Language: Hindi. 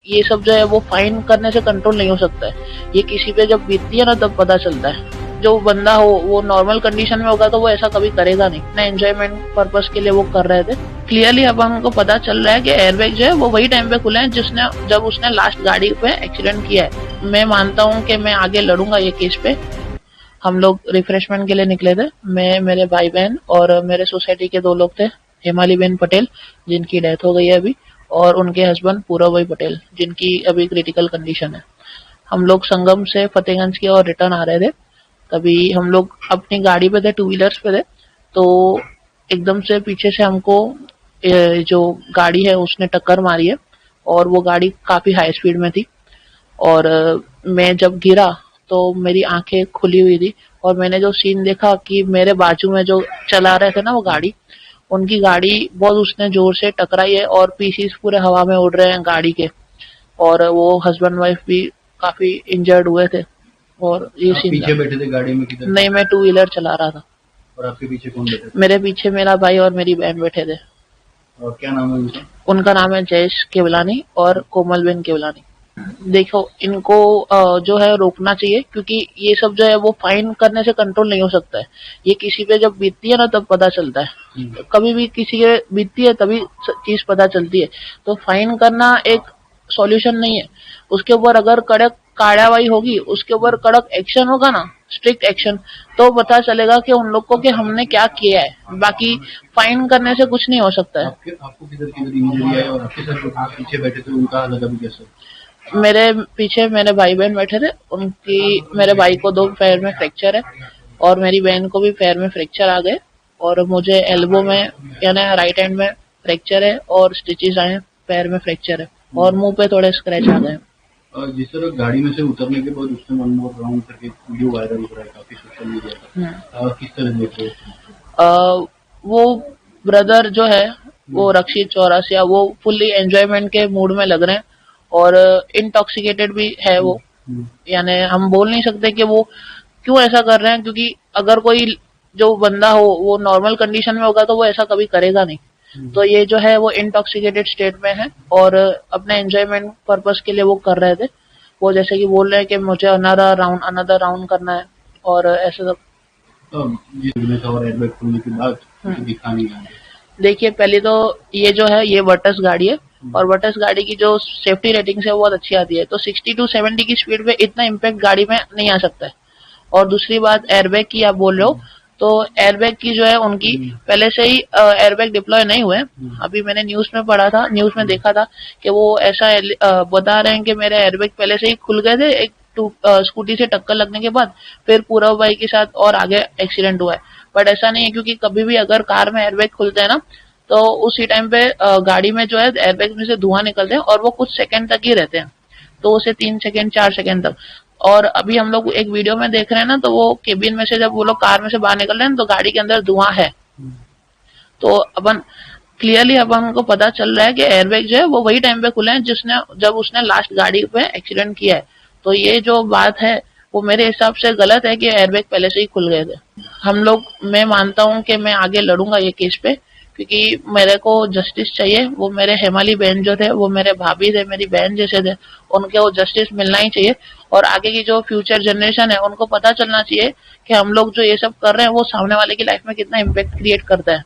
ये सब जो है वो फाइन करने से कंट्रोल नहीं हो सकता है। ये किसी पे जब बीतती है ना तब पता चलता है। जो बंदा हो वो नॉर्मल कंडीशन में होगा तो वो ऐसा कभी करेगा नहीं। अपने एंजॉयमेंट पर्पस के लिए वो कर रहे थे। क्लियरली अब हमको पता चल रहा है कि एयरबैग जो है वो वही टाइम पे खुले हैं जिसने जब उसने लास्ट गाड़ी पे एक्सीडेंट किया है। मैं मानता हूँ कि मैं आगे लड़ूंगा ये केस पे। हम लोग रिफ्रेशमेंट के लिए निकले थे, मैं, मेरे भाई बहन और मेरे सोसाइटी के 2 लोग थे, हेमाली बेन पटेल जिनकी डेथ हो गई है अभी, और उनके हस्बैंड पूरब भाई पटेल जिनकी अभी क्रिटिकल कंडीशन है। हम लोग संगम से फतेहगंज की ओर रिटर्न आ रहे थे, तभी हम लोग अपनी गाड़ी पे थे, 2 व्हीलर्स पे थे, तो एकदम से पीछे से हमको जो गाड़ी है उसने टक्कर मारी है, और वो गाड़ी काफी हाई स्पीड में थी। और मैं जब गिरा तो मेरी आंखें खुली हुई थी, और मैंने जो सीन देखा कि मेरे बाजू में जो चला रहे थे ना वो गाड़ी, उनकी गाड़ी बहुत उसने जोर से टकराई है और पीसीस पूरे हवा में उड़ रहे हैं गाड़ी के, और वो हस्बैंड वाइफ भी काफी इंजर्ड हुए थे। और ये आप सीन पीछे बैठे थे गाड़ी में किधर? नहीं, मैं 2 व्हीलर चला रहा था। और आपके पीछे कौन बैठे थे? मेरे पीछे मेरा भाई और मेरी बहन बैठे थे। और क्या नाम है उनका? उनका नाम है जयेश केवलानी और कोमलबेन केवलानी। देखो, इनको जो है रोकना चाहिए, क्योंकि ये सब जो है वो फाइन करने से कंट्रोल नहीं हो सकता है। ये किसी पे जब बीतती है ना तब पता चलता है। कभी भी किसी के बीतती है तभी चीज पता चलती है। तो फाइन करना एक सॉल्यूशन नहीं है। उसके ऊपर अगर कड़क कार्रवाई होगी, उसके ऊपर कड़क एक्शन होगा ना, स्ट्रिक्ट एक्शन, तो पता चलेगा कि उन लोग को कि हमने क्या किया है। बाकी फाइन करने से कुछ नहीं हो सकता है। आपको किधर किधर इंजरी है, और आपके साथ जो आप पीछे बैठे थे उनका हालत अभी कैसा है? मेरे पीछे मेरे भाई बहन बैठे थे, उनकी, मेरे भाई को 2 पैर में फ्रैक्चर है, और मेरी बहन को भी पैर में फ्रैक्चर आ गए, और मुझे एल्बो में यानी राइट हैंड में फ्रैक्चर है, और स्टिचेस आए हैं, पैर में फ्रैक्चर है, और मुंह पे थोड़े स्क्रैच आ गए। और जिस तरह गाड़ी में से उतरने के बाद उसने वन मोर राउंड करके वीडियो वायरल हो रहा है काफी सोशल मीडिया पर, किस तरह देख रहे हो? वो ब्रदर जो है वो रक्षित चौरसिया, वो फुल्ली एंजॉयमेंट के मूड में लग रहे हैं, और इंटॉक्सिकेटेड भी है वो। यानी हम बोल नहीं सकते कि वो क्यों ऐसा कर रहे हैं, क्योंकि अगर कोई जो बंदा हो वो नॉर्मल कंडीशन में होगा तो वो ऐसा कभी करेगा नहीं। तो ये जो है वो इंटॉक्सिकेटेड स्टेट में है, और अपने एंजॉयमेंट पर्पस के लिए वो कर रहे थे। वो जैसे कि बोल रहे हैं कि मुझे अनदर राउंड करना है, और ऐसे सब। और एयरबैग खुलने के बाद दिखा नहीं आया। देखिए, पहले तो ये जो है ये वर्टस गाड़ी है, और वर्टस गाड़ी की जो सेफ्टी रेटिंग्स है वो बहुत अच्छी आती है, तो 60 to 70 की स्पीड पे इतना इम्पैक्ट गाड़ी में नहीं आ सकता है। और दूसरी बात, एयरबैग की आप बोल रहे हो, तो एयरबैग की जो है उनकी पहले से ही एयरबैग डिप्लॉय नहीं हुए। अभी मैंने न्यूज में पढ़ा था, न्यूज में देखा था कि वो ऐसा बता रहे हैं कि मेरे एयरबैग पहले से ही खुल गए थे एक स्कूटी से टक्कर लगने के बाद, फिर पूरब भाई के साथ और आगे एक्सीडेंट हुआ है। बट ऐसा नहीं है, क्योंकि कभी भी अगर कार में एयरबैग खुलते हैं ना, तो उसी टाइम पे गाड़ी में जो है एयरबैग में से धुआं निकलते हैं, और वो कुछ सेकंड तक ही रहते हैं, 2 से 3 सेकंड 4 सेकंड तक। और अभी हम लोग एक वीडियो में देख रहे हैं ना, तो वो केबिन में से जब वो लोग कार में से बाहर निकल रहे हैं तो गाड़ी के अंदर धुआं है। तो अपन क्लियरली अब हमको पता चल रहा है कि एयरबैग जो है वो वही टाइम पे खुले हैं जिसने जब उसने लास्ट गाड़ी पे एक्सीडेंट किया है। तो ये जो बात है वो मेरे हिसाब से गलत है कि एयरबैग पहले से ही खुल गए थे। हम लोग, मैं मानता हूँ कि मैं आगे लड़ूंगा ये केस पे, क्योंकि मेरे को जस्टिस चाहिए। वो मेरे हेमाली बहन जो थे वो मेरे भाभी थे, मेरी बहन जैसे थे, उनके वो जस्टिस मिलना ही चाहिए। और आगे की जो फ्यूचर जनरेशन है उनको पता चलना चाहिए कि हम लोग जो ये सब कर रहे हैं वो सामने वाले की लाइफ में कितना इम्पैक्ट क्रिएट करता है।